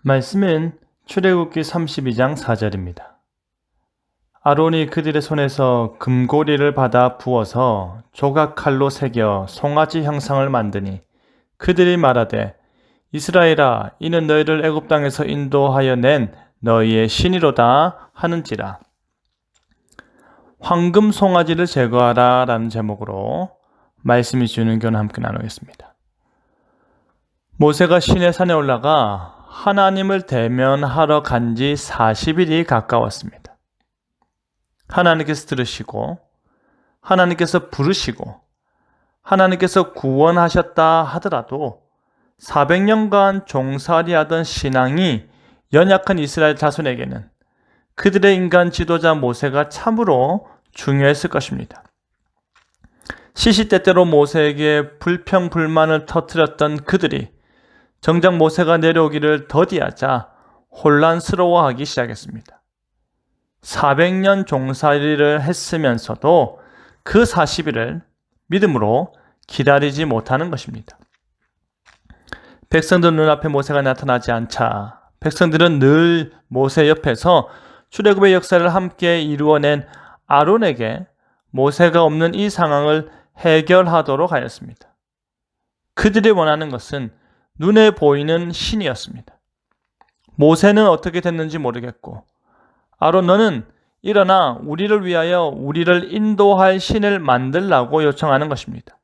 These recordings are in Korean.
말씀은 출애굽기 32장 4절입니다. 아론이 그들의 손에서 금고리를 받아 부어서 조각칼로 새겨 송아지 형상을 만드니 그들이 말하되 이스라엘아 이는 너희를 애굽 땅에서 인도하여 낸 너희의 신이로다 하는지라. 황금 송아지를 제거하라 라는 제목으로 말씀이 주는 교훈 함께 나누겠습니다. 모세가 시내산에 올라가 하나님을 대면하러 간 지 40일이 가까웠습니다. 하나님께서 들으시고 하나님께서 부르시고 하나님께서 구원하셨다 하더라도 400년간 종살이하던 신앙이 연약한 이스라엘 자손에게는 그들의 인간 지도자 모세가 참으로 중요했을 것입니다. 시시때때로 모세에게 불평불만을 터뜨렸던 그들이 정작 모세가 내려오기를 더디하자 혼란스러워하기 시작했습니다. 400년 종살이를 했으면서도 그 40일을 믿음으로 기다리지 못하는 것입니다. 백성들 눈앞에 모세가 나타나지 않자 백성들은 늘 모세 옆에서 출애굽의 역사를 함께 이루어낸 아론에게 모세가 없는 이 상황을 해결하도록 하였습니다. 그들이 원하는 것은 눈에 보이는 신이었습니다. 모세는 어떻게 됐는지 모르겠고 아론 너는 일어나 우리를 위하여 우리를 인도할 신을 만들라고 요청하는 것입니다.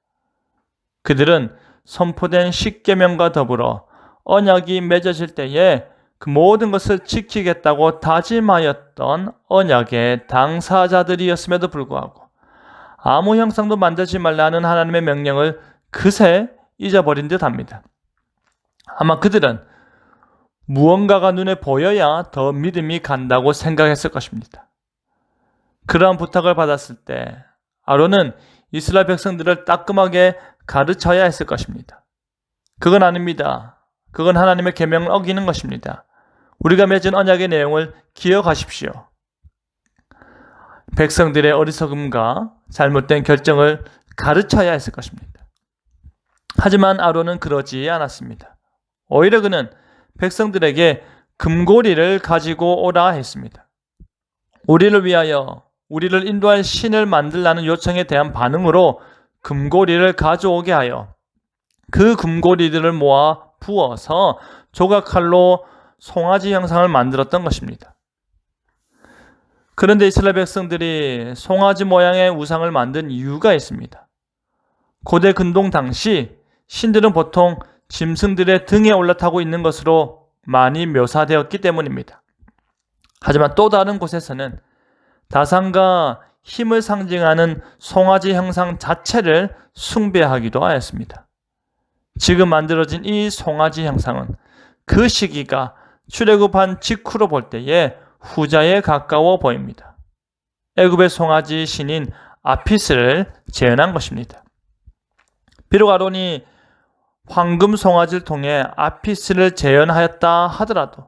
그들은 선포된 십계명과 더불어 언약이 맺어질 때에 그 모든 것을 지키겠다고 다짐하였던 언약의 당사자들이었음에도 불구하고 아무 형상도 만들지 말라는 하나님의 명령을 그새 잊어버린 듯합니다. 아마 그들은 무언가가 눈에 보여야 더 믿음이 간다고 생각했을 것입니다. 그러한 부탁을 받았을 때 아론은 이스라엘 백성들을 따끔하게 가르쳐야 했을 것입니다. 그건 아닙니다. 그건 하나님의 계명을 어기는 것입니다. 우리가 맺은 언약의 내용을 기억하십시오. 백성들의 어리석음과 잘못된 결정을 가르쳐야 했을 것입니다. 하지만 아론은 그러지 않았습니다. 오히려 그는 백성들에게 금고리를 가지고 오라 했습니다. 우리를 위하여 우리를 인도할 신을 만들라는 요청에 대한 반응으로 금고리를 가져오게 하여 그 금고리들을 모아 부어서 조각칼로 송아지 형상을 만들었던 것입니다. 그런데 이스라엘 백성들이 송아지 모양의 우상을 만든 이유가 있습니다. 고대 근동 당시 신들은 보통 짐승들의 등에 올라타고 있는 것으로 많이 묘사되었기 때문입니다. 하지만 또 다른 곳에서는 다산과 힘을 상징하는 송아지 형상 자체를 숭배하기도 하였습니다. 지금 만들어진 이 송아지 형상은 그 시기가 출애굽한 직후로 볼 때에 후자에 가까워 보입니다. 애굽의 송아지 신인 아피스를 재현한 것입니다. 비록 아론이 황금 송아지를 통해 아피스를 재현하였다 하더라도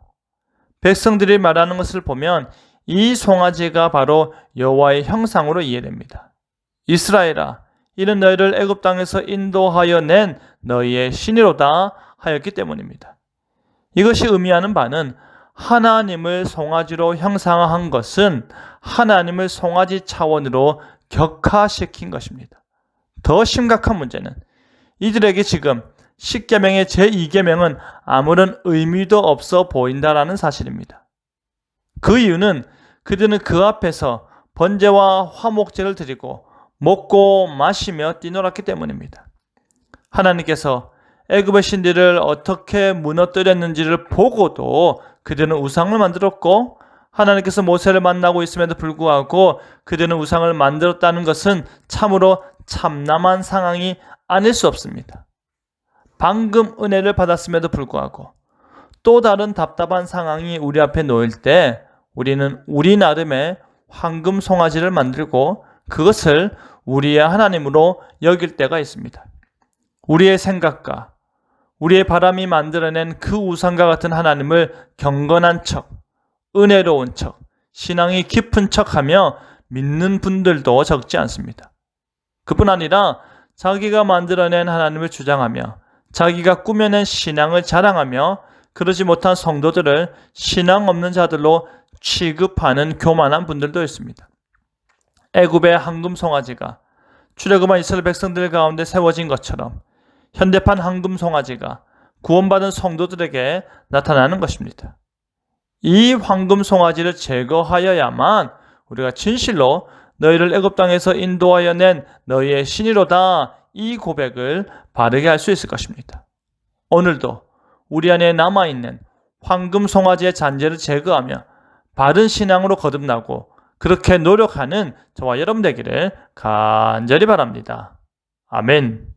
백성들이 말하는 것을 보면 이 송아지가 바로 여호와의 형상으로 이해됩니다. 이스라엘아, 이는 너희를 애굽 땅에서 인도하여 낸 너희의 신이로다 하였기 때문입니다. 이것이 의미하는 바는 하나님을 송아지로 형상화한 것은 하나님을 송아지 차원으로 격화시킨 것입니다. 더 심각한 문제는 이들에게 지금 십계명의 제2계명은 아무런 의미도 없어 보인다라는 사실입니다. 그 이유는 그들은 그 앞에서 번제와 화목제를 드리고 먹고 마시며 뛰놀았기 때문입니다. 하나님께서 애굽의 신들을 어떻게 무너뜨렸는지를 보고도 그들은 우상을 만들었고 하나님께서 모세를 만나고 있음에도 불구하고 그들은 우상을 만들었다는 것은 참으로 참남한 상황이 아닐 수 없습니다. 방금 은혜를 받았음에도 불구하고 또 다른 답답한 상황이 우리 앞에 놓일 때 우리는 우리 나름의 황금 송아지를 만들고 그것을 우리의 하나님으로 여길 때가 있습니다. 우리의 생각과 우리의 바람이 만들어낸 그 우상과 같은 하나님을 경건한 척, 은혜로운 척, 신앙이 깊은 척하며 믿는 분들도 적지 않습니다. 그뿐 아니라 자기가 만들어낸 하나님을 주장하며 자기가 꾸며낸 신앙을 자랑하며 그러지 못한 성도들을 신앙 없는 자들로 취급하는 교만한 분들도 있습니다. 애굽의 황금 송아지가 출애굽한 이스라엘 백성들 가운데 세워진 것처럼 현대판 황금 송아지가 구원받은 성도들에게 나타나는 것입니다. 이 황금 송아지를 제거하여야만 우리가 진실로 너희를 애굽 땅에서 인도하여 낸 너희의 신이로다, 이 고백을 바르게 할 수 있을 것입니다. 오늘도 우리 안에 남아있는 황금 송아지의 잔재를 제거하며 바른 신앙으로 거듭나고 그렇게 노력하는 저와 여러분 되기를 간절히 바랍니다. 아멘.